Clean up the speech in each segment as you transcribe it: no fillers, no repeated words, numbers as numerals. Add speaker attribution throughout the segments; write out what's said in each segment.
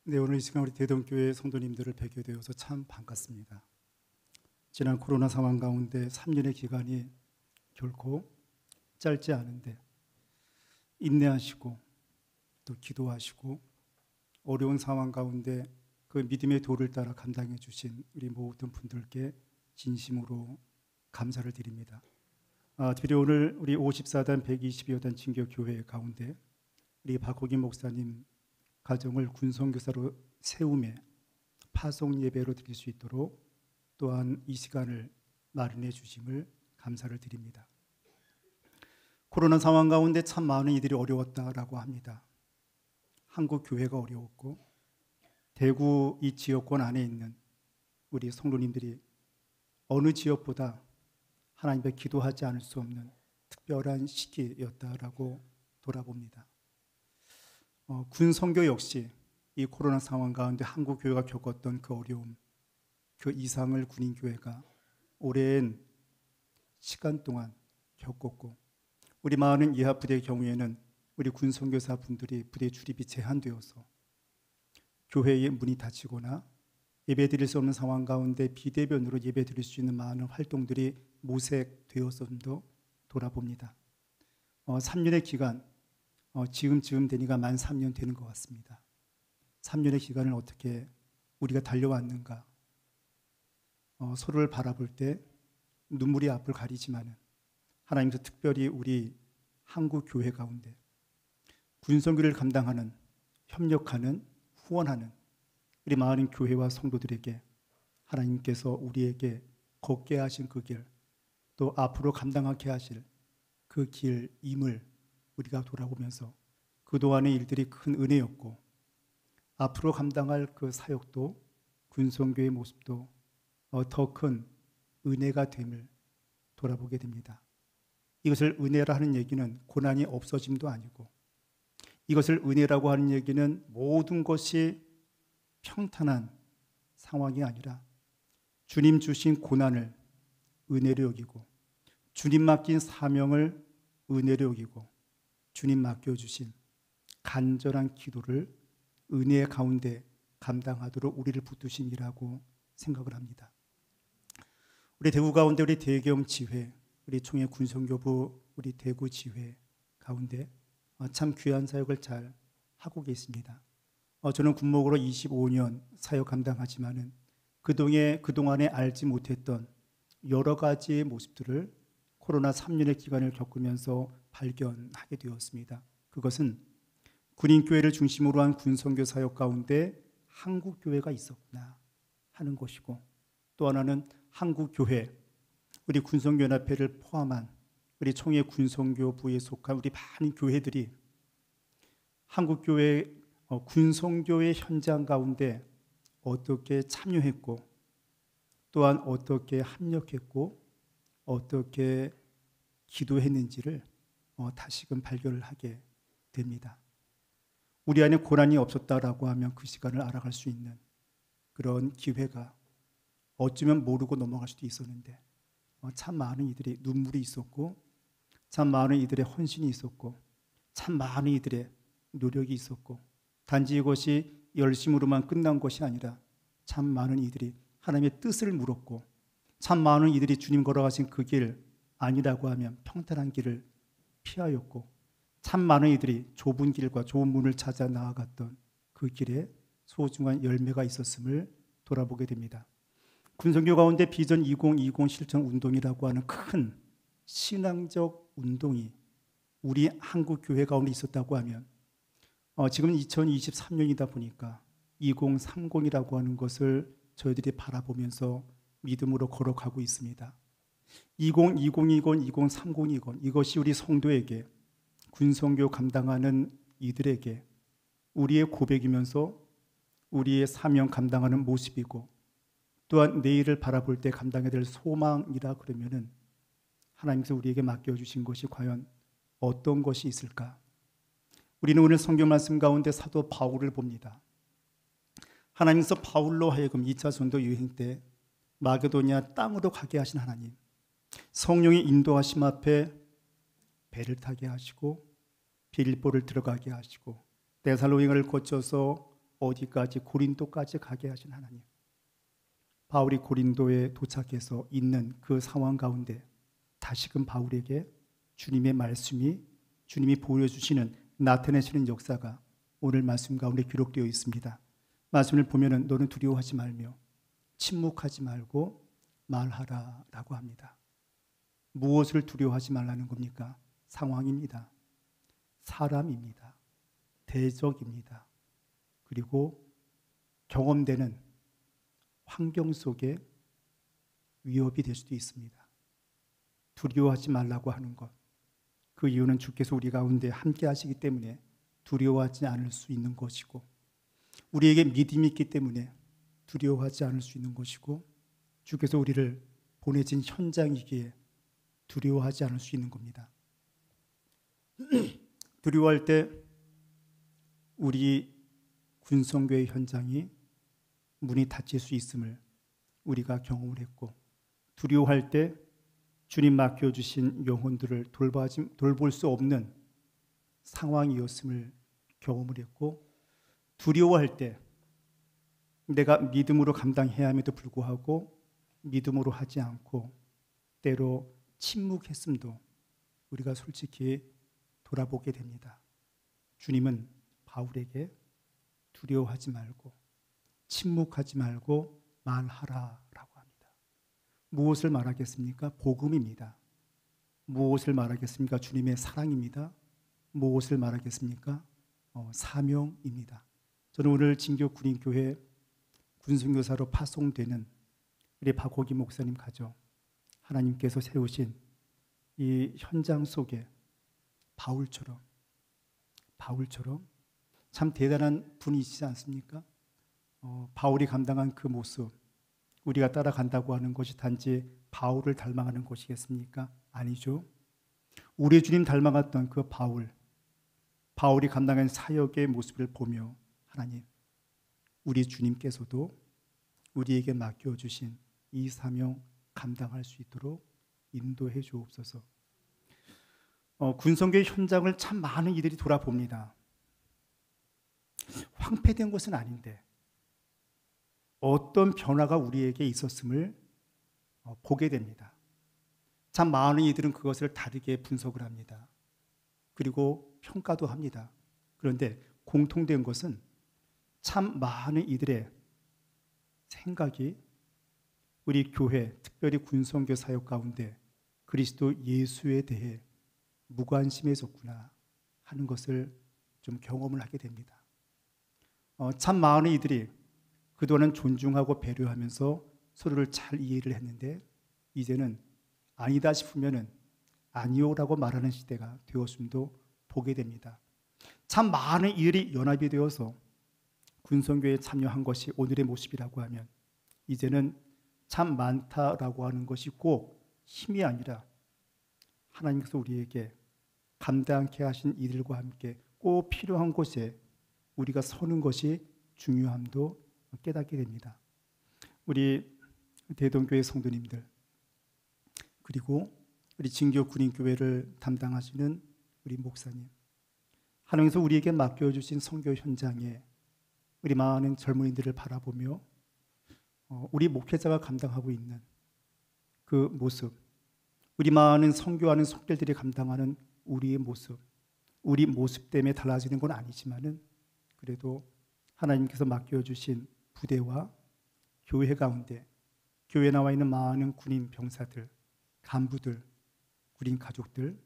Speaker 1: 네, 오늘 이 시간 우리 대동교회 성도님들을 뵙게 되어서 참 반갑습니다. 지난 코로나 상황 가운데 3년의 기간이 결코 짧지 않은데 인내하시고 또 기도하시고 어려운 상황 가운데 그 믿음의 도를 따라 감당해 주신 우리 모든 분들께 진심으로 감사를 드립니다. 특별히 오늘 우리 54단 122여단 진교교회 가운데 우리 박호기 목사님 가정을 군선교사로 세움에 파송 예배로 드릴 수 있도록 또한 이 시간을 마련해 주심을 감사를 드립니다. 코로나 상황 가운데 참 많은 이들이 어려웠다라고 합니다. 한국 교회가 어려웠고 대구 이 지역권 안에 있는 우리 성도님들이 어느 지역보다 하나님 앞에 기도하지 않을 수 없는 특별한 시기였다라고 돌아봅니다. 군 선교 역시 이 코로나 상황 가운데 한국 교회가 겪었던 그 어려움, 그 이상을 군인 교회가 오랜 시간 동안 겪었고, 우리 많은 이하 부대의 경우에는 우리 군 선교사 분들이 부대 출입이 제한되어서 교회의 문이 닫히거나 예배 드릴 수 없는 상황 가운데 비대면으로 예배 드릴 수 있는 많은 활동들이 모색되었음도 돌아봅니다. 3년의 기간, 지금 되니까 만 3년 되는 것 같습니다. 3년의 기간을 어떻게 우리가 달려왔는가. 서로를 바라볼 때 눈물이 앞을 가리지만은 하나님께서 특별히 우리 한국 교회 가운데 군선교를 감당하는, 협력하는, 후원하는 우리 많은 교회와 성도들에게 하나님께서 우리에게 걷게 하신 그 길, 또 앞으로 감당하게 하실 그 길임을 우리가 돌아보면서 그동안의 일들이 큰 은혜였고 앞으로 감당할 그 사역도 군선교의 모습도 더 큰 은혜가 됨을 돌아보게 됩니다. 이것을 은혜라 하는 얘기는 고난이 없어짐도 아니고, 이것을 은혜라고 하는 얘기는 모든 것이 평탄한 상황이 아니라 주님 주신 고난을 은혜로 여기고 주님 맡긴 사명을 은혜로 여기고 주님 맡겨주신 간절한 기도를 은혜 가운데 감당하도록 우리를 붙드심이라고 생각을 합니다. 우리 대구 가운데 우리 대경 지회, 우리 총회 군선교부 우리 대구 지회 가운데 참 귀한 사역을 잘 하고 계십니다. 저는 군목으로 25년 사역 감당하지만은 그동안에 알지 못했던 여러 가지의 모습들을 코로나 3년의 기간을 겪으면서 발견하게 되었습니다. 그것은 군인교회를 중심으로 한 군선교 사역 가운데 한국교회가 있었구나 하는 것이고, 또 하나는 한국교회, 우리 군선교연합회를 포함한 우리 총회 군선교부에 속한 우리 많은 교회들이 한국교회 군선교의 현장 가운데 어떻게 참여했고 또한 어떻게 합력했고 어떻게 기도했는지를 다시금 발견을 하게 됩니다. 우리 안에 고난이 없었다라고 하면 그 시간을 알아갈 수 있는 그런 기회가 어쩌면 모르고 넘어갈 수도 있었는데 참 많은 이들의 눈물이 있었고 참 많은 이들의 헌신이 있었고 참 많은 이들의 노력이 있었고, 단지 이것이 열심으로만 끝난 것이 아니라 참 많은 이들이 하나님의 뜻을 물었고 참 많은 이들이 주님 걸어가신 그 길 아니라고 하면 평탄한 길을 피하였고 참 많은 이들이 좁은 길과 좋은 문을 찾아 나아갔던 그 길에 소중한 열매가 있었음을 돌아보게 됩니다. 군선교 가운데 비전 2020 실천 운동이라고 하는 큰 신앙적 운동이 우리 한국 교회 가운데 있었다고 하면 지금 2023년이다 보니까 2030이라고 하는 것을 저희들이 바라보면서 믿음으로 걸어가고 있습니다. 2020이건 2030이건 이것이 우리 성도에게 군선교 감당하는 이들에게 우리의 고백이면서 우리의 사명 감당하는 모습이고, 또한 내일을 바라볼 때 감당해야 될 소망이라 그러면은 하나님께서 우리에게 맡겨주신 것이 과연 어떤 것이 있을까? 우리는 오늘 성경 말씀 가운데 사도 바울을 봅니다. 하나님께서 바울로 하여금 2차 전도 여행 때 마게도니아 땅으로 가게 하신 하나님, 성령의 인도하심 앞에 배를 타게 하시고 빌립보를 들어가게 하시고 데살로니가를 거쳐서 어디까지? 고린도까지 가게 하신 하나님. 바울이 고린도에 도착해서 있는 그 상황 가운데 다시금 바울에게 주님의 말씀이, 주님이 보여주시는, 나타내시는 역사가 오늘 말씀 가운데 기록되어 있습니다. 말씀을 보면은 너는 두려워하지 말며 침묵하지 말고 말하라 라고 합니다. 무엇을 두려워하지 말라는 겁니까? 상황입니다. 사람입니다. 대적입니다. 그리고 경험되는 환경 속에 위협이 될 수도 있습니다. 두려워하지 말라고 하는 것, 그 이유는 주께서 우리 가운데 함께 하시기 때문에 두려워하지 않을 수 있는 것이고, 우리에게 믿음이 있기 때문에 두려워하지 않을 수 있는 것이고, 주께서 우리를 보내진 현장이기에 두려워하지 않을 수 있는 겁니다. 두려워할 때 우리 군성교회 현장이 문이 닫힐 수 있음을 우리가 경험을 했고, 두려워할 때 주님 맡겨주신 영혼들을 돌볼 수 없는 상황이었음을 경험을 했고, 두려워할 때 내가 믿음으로 감당해야 함에도 불구하고 믿음으로 하지 않고 때로 침묵했음도 우리가 솔직히 돌아보게 됩니다. 주님은 바울에게 두려워하지 말고 침묵하지 말고 말하라라고 합니다. 무엇을 말하겠습니까? 복음입니다. 무엇을 말하겠습니까? 주님의 사랑입니다. 무엇을 말하겠습니까? 사명입니다. 저는 오늘 진교 군인교회 군선교사로 파송되는 우리 박호기 목사님 가족, 하나님께서 세우신 이 현장 속에 바울처럼 참 대단한 분이시지 않습니까? 바울이 감당한 그 모습, 우리가 따라간다고 하는 것이 단지 바울을 닮아가는 것이겠습니까? 아니죠. 우리 주님 닮아갔던 그 바울이 감당한 사역의 모습을 보며 하나님, 우리 주님께서도 우리에게 맡겨주신 이 사명 감당할 수 있도록 인도해 주옵소서. 군성교회 현장을 참 많은 이들이 돌아봅니다. 황폐된 것은 아닌데 어떤 변화가 우리에게 있었음을 보게 됩니다. 참 많은 이들은 그것을 다르게 분석을 합니다. 그리고 평가도 합니다. 그런데 공통된 것은 참 많은 이들의 생각이 우리 교회, 특별히 군성교 사역 가운데 그리스도 예수에 대해 무관심해졌구나 하는 것을 좀 경험을 하게 됩니다. 참 많은 이들이 그동안은 존중하고 배려하면서 서로를 잘 이해를 했는데 이제는 아니다 싶으면은 아니오라고 말하는 시대가 되었음도 보게 됩니다. 참 많은 이들이 연합이 되어서 군성교회에 참여한 것이 오늘의 모습이라고 하면 이제는 참 많다라고 하는 것이 꼭 힘이 아니라 하나님께서 우리에게 감당케 하신 이들과 함께 꼭 필요한 곳에 우리가 서는 것이 중요함도 깨닫게 됩니다. 우리 대동교회 성도님들, 그리고 우리 진교 군인교회를 담당하시는 우리 목사님, 하나님께서 우리에게 맡겨주신 선교 현장에 우리 많은 젊은이들을 바라보며 우리 목회자가 감당하고 있는 그 모습, 우리 많은 선교하는 속결들이 감당하는 우리의 모습, 우리 모습 때문에 달라지는 건 아니지만은 그래도 하나님께서 맡겨주신 부대와 교회 가운데 교회에 나와 있는 많은 군인 병사들, 간부들, 군인 가족들,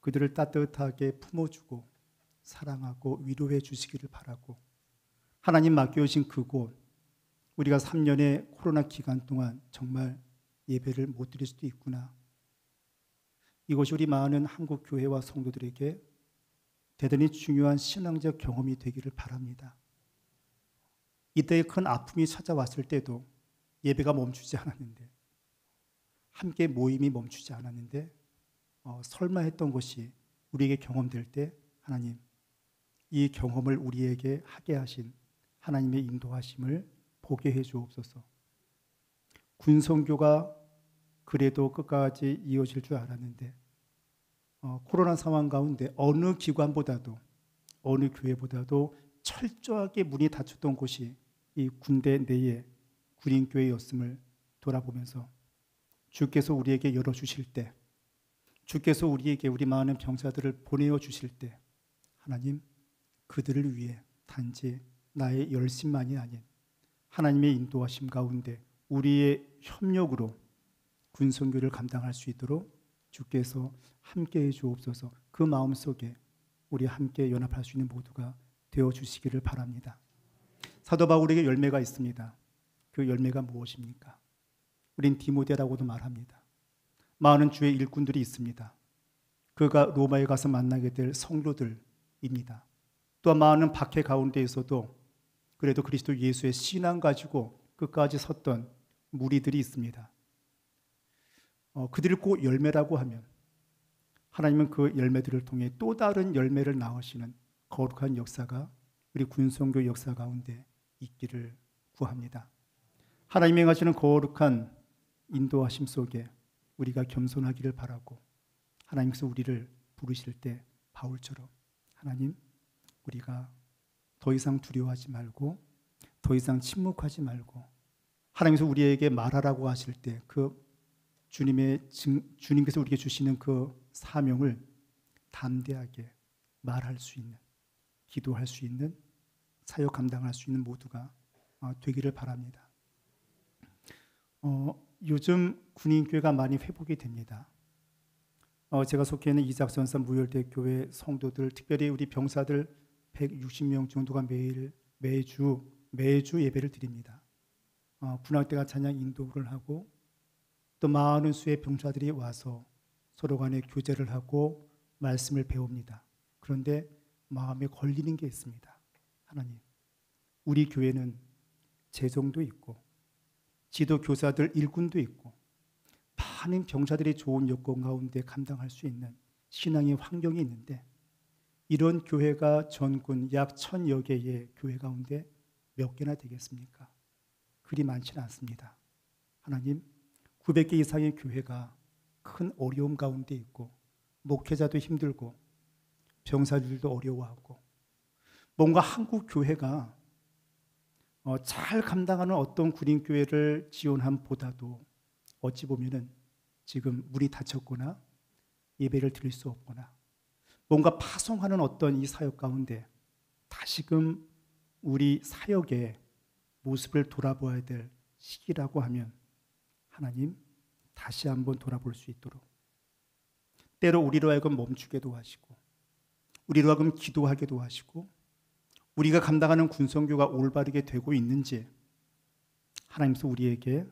Speaker 1: 그들을 따뜻하게 품어주고 사랑하고 위로해 주시기를 바라고, 하나님 맡겨주신 그곳, 우리가 3년의 코로나 기간 동안 정말 예배를 못 드릴 수도 있구나. 이것이 우리 많은 한국 교회와 성도들에게 대단히 중요한 신앙적 경험이 되기를 바랍니다. 이때의 큰 아픔이 찾아왔을 때도 예배가 멈추지 않았는데, 함께 모임이 멈추지 않았는데 설마 했던 것이 우리에게 경험될 때 하나님, 이 경험을 우리에게 하게 하신 하나님의 인도하심을 보게 해 주옵소서. 군성교가 그래도 끝까지 이어질 줄 알았는데 코로나 상황 가운데 어느 기관보다도 어느 교회보다도 철저하게 문이 닫혔던 곳이 이 군대 내의 군인교회였음을 돌아보면서 주께서 우리에게 열어주실 때, 주께서 우리에게 우리 많은 병사들을 보내어 주실 때, 하나님 그들을 위해 단지 나의 열심만이 아닌 하나님의 인도하심 가운데 우리의 협력으로 군선교를 감당할 수 있도록 주께서 함께해 주옵소서. 그 마음속에 우리 함께 연합할 수 있는 모두가 되어 주시기를 바랍니다. 사도 바울에게 열매가 있습니다. 그 열매가 무엇입니까? 우린 디모데라고도 말합니다. 많은 주의 일꾼들이 있습니다. 그가 로마에 가서 만나게 될 성도들입니다. 또한 많은 박해 가운데에서도 그래도 그리스도 예수의 신앙 가지고 끝까지 섰던 무리들이 있습니다. 그들을 꼭 열매라고 하면 하나님은 그 열매들을 통해 또 다른 열매를 낳으시는 거룩한 역사가 우리 군선교 역사 가운데 있기를 구합니다. 하나님이 행하시는 거룩한 인도하심 속에 우리가 겸손하기를 바라고, 하나님께서 우리를 부르실 때 바울처럼 하나님 우리가 더 이상 두려워하지 말고 더 이상 침묵하지 말고 하나님께서 우리에게 말하라고 하실 때 그 주님께서 우리에게 주시는 그 사명을 담대하게 말할 수 있는, 기도할 수 있는, 사역 감당할 수 있는 모두가 되기를 바랍니다. 요즘 군인교회가 많이 회복이 됩니다. 제가 속해 있는 이작선사 무열대 교회 성도들, 특별히 우리 병사들 160명 정도가 매주 예배를 드립니다. 군악대가 찬양 인도를 하고 또 많은 수의 병사들이 와서 서로 간에 교제를 하고 말씀을 배웁니다. 그런데 마음에 걸리는 게 있습니다. 하나님, 우리 교회는 재정도 있고 지도 교사들 일꾼도 있고 많은 병사들이 좋은 여건 가운데 감당할 수 있는 신앙의 환경이 있는데 이런 교회가 전군 약 1000여 개의 교회 가운데 몇 개나 되겠습니까? 그리 많지는 않습니다. 하나님, 900개 이상의 교회가 큰 어려움 가운데 있고 목회자도 힘들고 병사들도 어려워하고 뭔가 한국 교회가 잘 감당하는 어떤 군인교회를 지원함보다도 어찌 보면은 지금 문이 닫혔거나 예배를 드릴 수 없거나 뭔가 파송하는 어떤 이 사역 가운데 다시금 우리 사역의 모습을 돌아보아야 될 시기라고 하면 하나님 다시 한번 돌아볼 수 있도록 때로 우리로 하여금 멈추게도 하시고 우리로 하여금 기도하게도 하시고 우리가 감당하는 군선교가 올바르게 되고 있는지 하나님께서 우리에게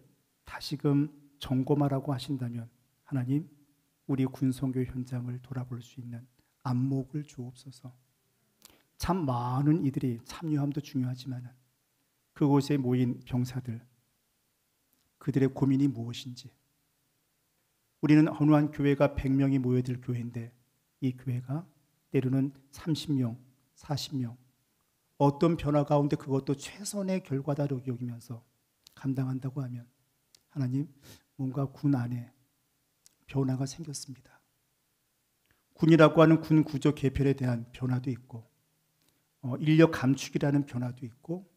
Speaker 1: 다시금 점검하라고 하신다면 하나님 우리 군선교 현장을 돌아볼 수 있는 안목을 주옵소서. 참 많은 이들이 참여함도 중요하지만 그곳에 모인 병사들 그들의 고민이 무엇인지 우리는 어느 한 교회가 100명이 모여들 교회인데 이 교회가 때로는 30명, 40명 어떤 변화 가운데 그것도 최선의 결과다라고 여기면서 감당한다고 하면 하나님 뭔가 군 안에 변화가 생겼습니다. 군이라고 하는 군 구조 개편에 대한 변화도 있고 인력 감축이라는 변화도 있고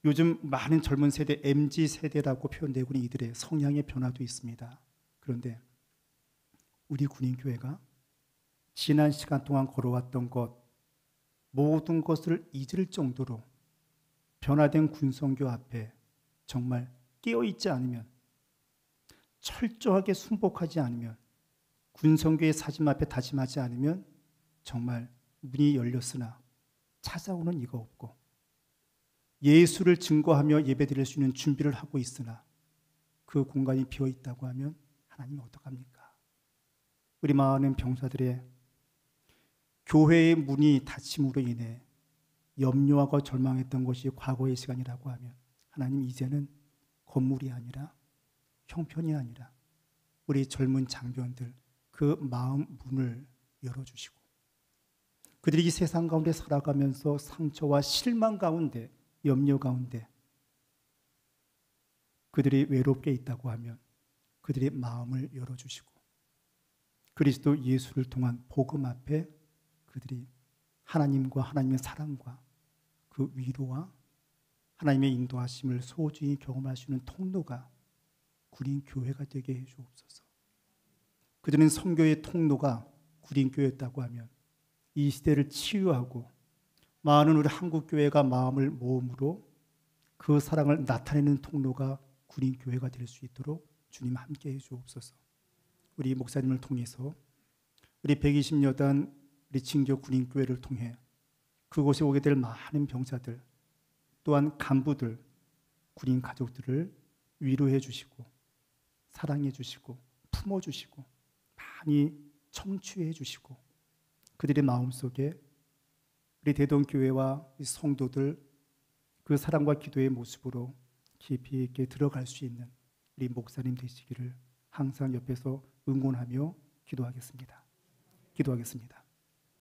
Speaker 1: 요즘 많은 젊은 세대 MZ 세대라고 표현되고 있는 이들의 성향의 변화도 있습니다. 그런데 우리 군인교회가 지난 시간 동안 걸어왔던 것 모든 것을 잊을 정도로 변화된 군선교 앞에 정말 깨어있지 않으면 철저하게 순복하지 않으면 군선교의 사심 앞에 다짐하지 않으면 정말 문이 열렸으나 찾아오는 이가 없고 예수를 증거하며 예배드릴 수 있는 준비를 하고 있으나 그 공간이 비어있다고 하면 하나님 어떡합니까? 우리 많은 병사들의 교회의 문이 닫힘으로 인해 염려하고 절망했던 것이 과거의 시간이라고 하면 하나님 이제는 건물이 아니라 형편이 아니라 우리 젊은 장병들 그 마음 문을 열어주시고 그들이 이 세상 가운데 살아가면서 상처와 실망 가운데 염려 가운데 그들이 외롭게 있다고 하면 그들의 마음을 열어주시고 그리스도 예수를 통한 복음 앞에 그들이 하나님과 하나님의 사랑과 그 위로와 하나님의 인도하심을 소중히 경험할 수 있는 통로가 구린교회가 되게 해 주옵소서. 그전엔 선교의 통로가 구린교회였다고 하면 이 시대를 치유하고 많은 우리 한국교회가 마음을 모음으로 그 사랑을 나타내는 통로가 구린교회가 될 수 있도록 주님 함께 해 주옵소서. 우리 목사님을 통해서 우리 120여단 우리 진교 구린교회를 통해 그곳에 오게 될 많은 병사들 또한 간부들, 군인 가족들을 위로해 주시고 사랑해 주시고 품어 주시고 많이 청취해 주시고 그들의 마음속에 우리 대동교회와 성도들 그 사랑과 기도의 모습으로 깊이 있게 들어갈 수 있는 우리 목사님 되시기를 항상 옆에서 응원하며 기도하겠습니다. 기도하겠습니다.